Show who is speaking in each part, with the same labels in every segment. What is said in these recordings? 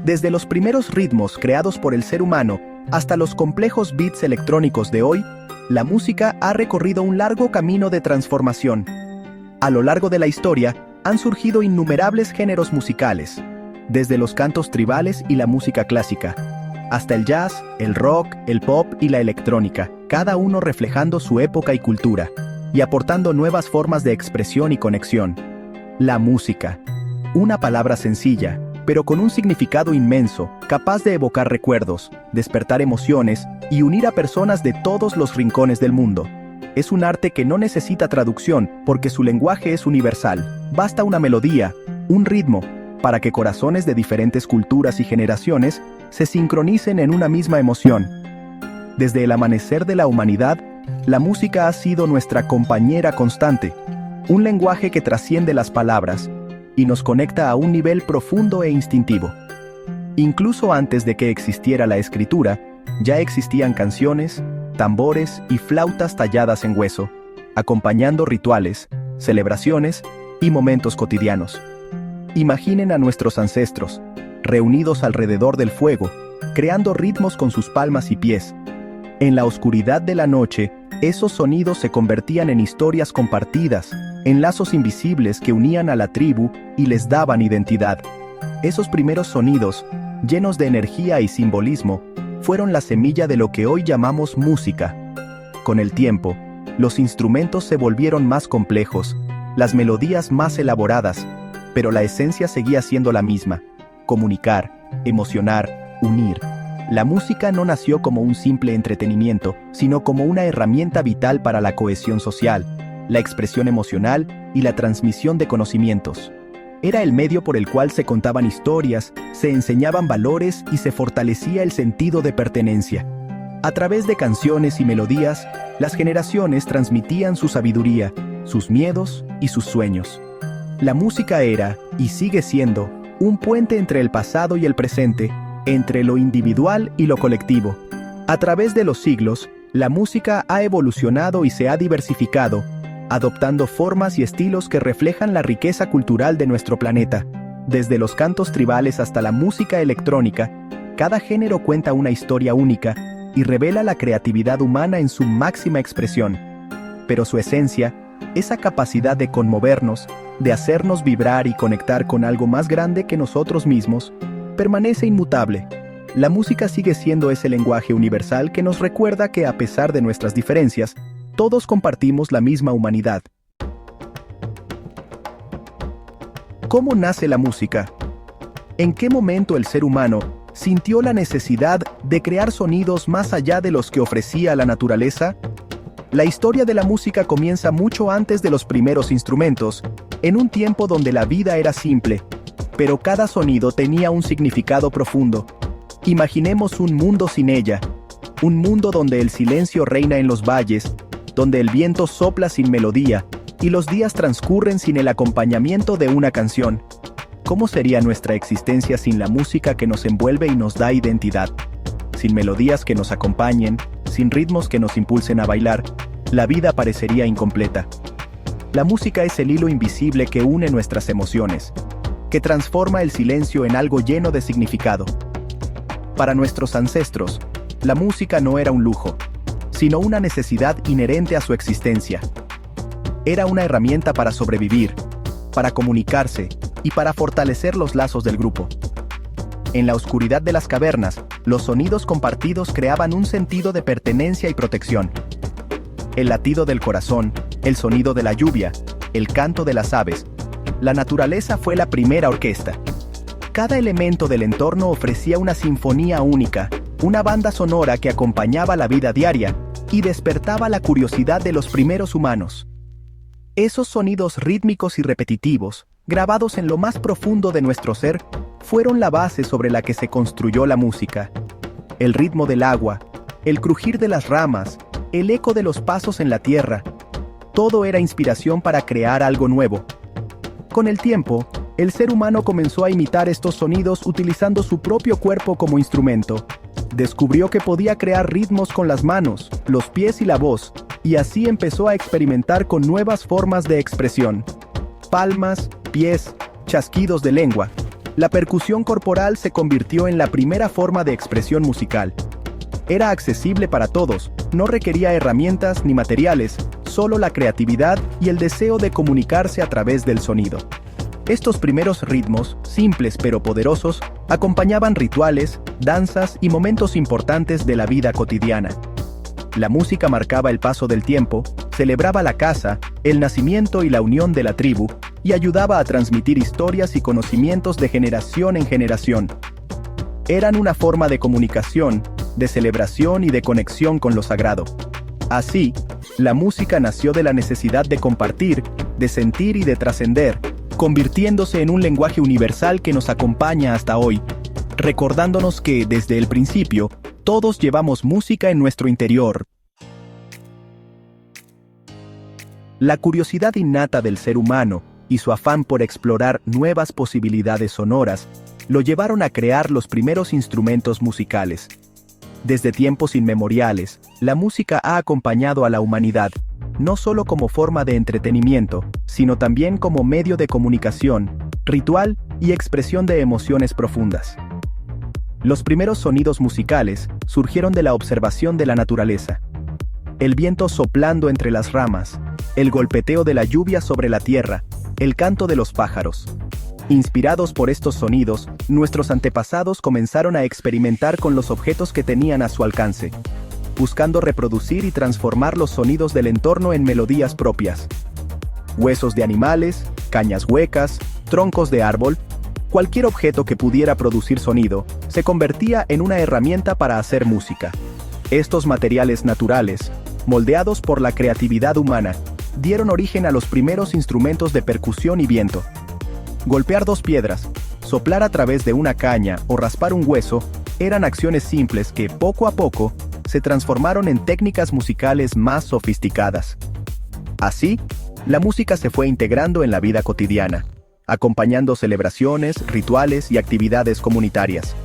Speaker 1: Desde los primeros ritmos creados por el ser humano hasta los complejos beats electrónicos de hoy, la música ha recorrido un largo camino de transformación. A lo largo de la historia, han surgido innumerables géneros musicales, desde los cantos tribales y la música clásica, hasta el jazz, el rock, el pop y la electrónica, cada uno reflejando su época y cultura, y aportando nuevas formas de expresión y conexión. La música. Una palabra sencilla, pero con un significado inmenso, capaz de evocar recuerdos, despertar emociones y unir a personas de todos los rincones del mundo. Es un arte que no necesita traducción porque su lenguaje es universal. Basta una melodía, un ritmo, para que corazones de diferentes culturas y generaciones se sincronicen en una misma emoción. Desde el amanecer de la humanidad, la música ha sido nuestra compañera constante, un lenguaje que trasciende las palabras y nos conecta a un nivel profundo e instintivo. Incluso antes de que existiera la escritura, ya existían canciones, tambores y flautas talladas en hueso, acompañando rituales, celebraciones y momentos cotidianos. Imaginen a nuestros ancestros, reunidos alrededor del fuego, creando ritmos con sus palmas y pies. En la oscuridad de la noche, esos sonidos se convertían en historias compartidas, en lazos invisibles que unían a la tribu y les daban identidad. Esos primeros sonidos, llenos de energía y simbolismo, fueron la semilla de lo que hoy llamamos música. Con el tiempo, los instrumentos se volvieron más complejos, las melodías más elaboradas, pero la esencia seguía siendo la misma: comunicar, emocionar, unir. La música no nació como un simple entretenimiento, sino como una herramienta vital para la cohesión social, la expresión emocional y la transmisión de conocimientos. Era el medio por el cual se contaban historias, se enseñaban valores y se fortalecía el sentido de pertenencia. A través de canciones y melodías, las generaciones transmitían su sabiduría, sus miedos y sus sueños. La música era, y sigue siendo, un puente entre el pasado y el presente, entre lo individual y lo colectivo. A través de los siglos, la música ha evolucionado y se ha diversificado, adoptando formas y estilos que reflejan la riqueza cultural de nuestro planeta. Desde los cantos tribales hasta la música electrónica, cada género cuenta una historia única y revela la creatividad humana en su máxima expresión. Pero su esencia, esa capacidad de conmovernos, de hacernos vibrar y conectar con algo más grande que nosotros mismos, permanece inmutable. La música sigue siendo ese lenguaje universal que nos recuerda que, a pesar de nuestras diferencias, todos compartimos la misma humanidad. ¿Cómo nace la música? ¿En qué momento el ser humano sintió la necesidad de crear sonidos más allá de los que ofrecía la naturaleza? La historia de la música comienza mucho antes de los primeros instrumentos, en un tiempo donde la vida era simple, pero cada sonido tenía un significado profundo. Imaginemos un mundo sin ella, un mundo donde el silencio reina en los valles, donde el viento sopla sin melodía y los días transcurren sin el acompañamiento de una canción. ¿Cómo sería nuestra existencia sin la música que nos envuelve y nos da identidad? Sin melodías que nos acompañen, sin ritmos que nos impulsen a bailar, la vida parecería incompleta. La música es el hilo invisible que une nuestras emociones, que transforma el silencio en algo lleno de significado. Para nuestros ancestros, la música no era un lujo, sino una necesidad inherente a su existencia. Era una herramienta para sobrevivir, para comunicarse y para fortalecer los lazos del grupo. En la oscuridad de las cavernas, los sonidos compartidos creaban un sentido de pertenencia y protección. El latido del corazón, el sonido de la lluvia, el canto de las aves. La naturaleza fue la primera orquesta. Cada elemento del entorno ofrecía una sinfonía única, una banda sonora que acompañaba la vida diaria y despertaba la curiosidad de los primeros humanos. Esos sonidos rítmicos y repetitivos, grabados en lo más profundo de nuestro ser, fueron la base sobre la que se construyó la música. El ritmo del agua, el crujir de las ramas, el eco de los pasos en la tierra, todo era inspiración para crear algo nuevo. Con el tiempo, el ser humano comenzó a imitar estos sonidos utilizando su propio cuerpo como instrumento. Descubrió que podía crear ritmos con las manos, los pies y la voz, y así empezó a experimentar con nuevas formas de expresión. Palmas, pies, chasquidos de lengua. la percusión corporal se convirtió en la primera forma de expresión musical. Era accesible para todos, no requería herramientas ni materiales, solo la creatividad y el deseo de comunicarse a través del sonido. Estos primeros ritmos, simples pero poderosos, acompañaban rituales, danzas y momentos importantes de la vida cotidiana. La música marcaba el paso del tiempo, celebraba la caza, el nacimiento y la unión de la tribu, y ayudaba a transmitir historias y conocimientos de generación en generación. Eran una forma de comunicación, de celebración y de conexión con lo sagrado. Así, la música nació de la necesidad de compartir, de sentir y de trascender, convirtiéndose en un lenguaje universal que nos acompaña hasta hoy, recordándonos que, desde el principio, todos llevamos música en nuestro interior. La curiosidad innata del ser humano y su afán por explorar nuevas posibilidades sonoras lo llevaron a crear los primeros instrumentos musicales. Desde tiempos inmemoriales, la música ha acompañado a la humanidad, no solo como forma de entretenimiento, sino también como medio de comunicación, ritual y expresión de emociones profundas. Los primeros sonidos musicales surgieron de la observación de la naturaleza. El viento soplando entre las ramas, el golpeteo de la lluvia sobre la tierra, el canto de los pájaros. Inspirados por estos sonidos, nuestros antepasados comenzaron a experimentar con los objetos que tenían a su alcance, buscando reproducir y transformar los sonidos del entorno en melodías propias. Huesos de animales, cañas huecas, troncos de árbol, cualquier objeto que pudiera producir sonido, se convertía en una herramienta para hacer música. Estos materiales naturales, moldeados por la creatividad humana, dieron origen a los primeros instrumentos de percusión y viento. Golpear dos piedras, soplar a través de una caña o raspar un hueso eran acciones simples que, poco a poco, se transformaron en técnicas musicales más sofisticadas. Así, la música se fue integrando en la vida cotidiana, acompañando celebraciones, rituales y actividades comunitarias.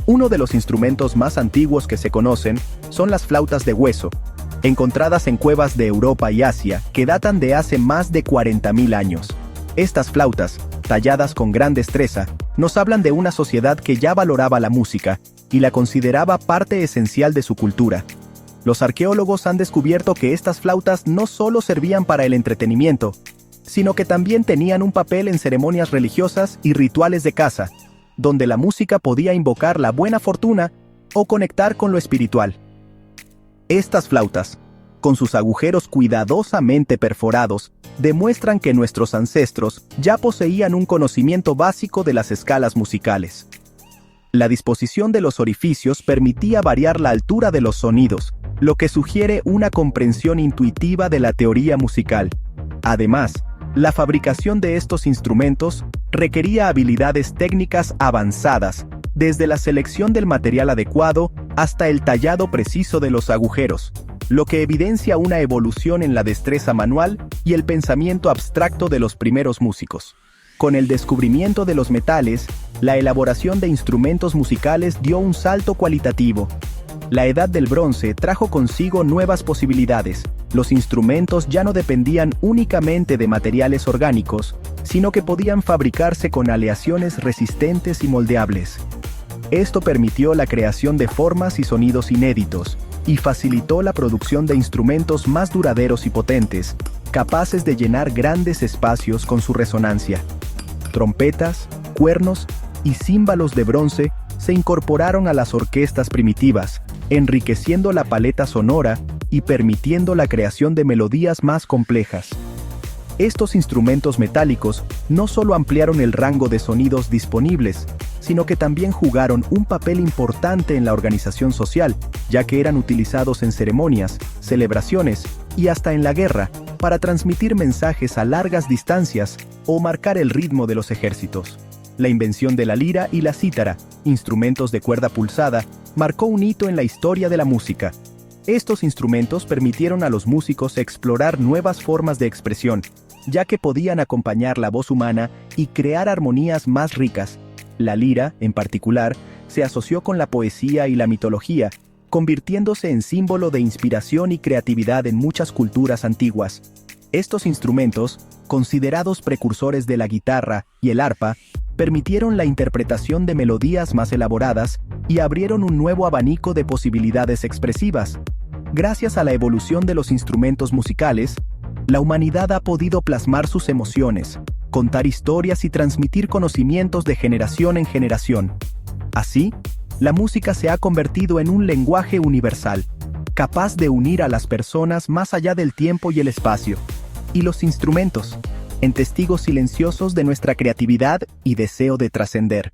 Speaker 1: Uno de los instrumentos más antiguos que se conocen son las flautas de hueso, encontradas en cuevas de Europa y Asia que datan de hace más de 40.000 años. Estas flautas, talladas con gran destreza, nos hablan de una sociedad que ya valoraba la música y la consideraba parte esencial de su cultura. Los arqueólogos han descubierto que estas flautas no solo servían para el entretenimiento, sino que también tenían un papel en ceremonias religiosas y rituales de caza, donde la música podía invocar la buena fortuna o conectar con lo espiritual. Estas flautas, con sus agujeros cuidadosamente perforados, demuestran que nuestros ancestros ya poseían un conocimiento básico de las escalas musicales. La disposición de los orificios permitía variar la altura de los sonidos, lo que sugiere una comprensión intuitiva de la teoría musical. Además, la fabricación de estos instrumentos requería habilidades técnicas avanzadas, desde la selección del material adecuado hasta el tallado preciso de los agujeros, lo que evidencia una evolución en la destreza manual y el pensamiento abstracto de los primeros músicos. Con el descubrimiento de los metales, la elaboración de instrumentos musicales dio un salto cualitativo. La edad del bronce trajo consigo nuevas posibilidades. Los instrumentos ya no dependían únicamente de materiales orgánicos, sino que podían fabricarse con aleaciones resistentes y moldeables. Esto permitió la creación de formas y sonidos inéditos, y facilitó la producción de instrumentos más duraderos y potentes, capaces de llenar grandes espacios con su resonancia. Trompetas, cuernos y címbalos de bronce se incorporaron a las orquestas primitivas, enriqueciendo la paleta sonora y permitiendo la creación de melodías más complejas. Estos instrumentos metálicos no solo ampliaron el rango de sonidos disponibles, sino que también jugaron un papel importante en la organización social, ya que eran utilizados en ceremonias, celebraciones y hasta en la guerra, para transmitir mensajes a largas distancias o marcar el ritmo de los ejércitos. La invención de la lira y la cítara, instrumentos de cuerda pulsada, marcó un hito en la historia de la música. Estos instrumentos permitieron a los músicos explorar nuevas formas de expresión, ya que podían acompañar la voz humana y crear armonías más ricas. La lira, en particular, se asoció con la poesía y la mitología, convirtiéndose en símbolo de inspiración y creatividad en muchas culturas antiguas. Estos instrumentos, considerados precursores de la guitarra y el arpa, permitieron la interpretación de melodías más elaboradas y abrieron un nuevo abanico de posibilidades expresivas. Gracias a la evolución de los instrumentos musicales, la humanidad ha podido plasmar sus emociones, contar historias y transmitir conocimientos de generación en generación. Así, la música se ha convertido en un lenguaje universal, capaz de unir a las personas más allá del tiempo y el espacio, y los instrumentos, en testigos silenciosos de nuestra creatividad y deseo de trascender.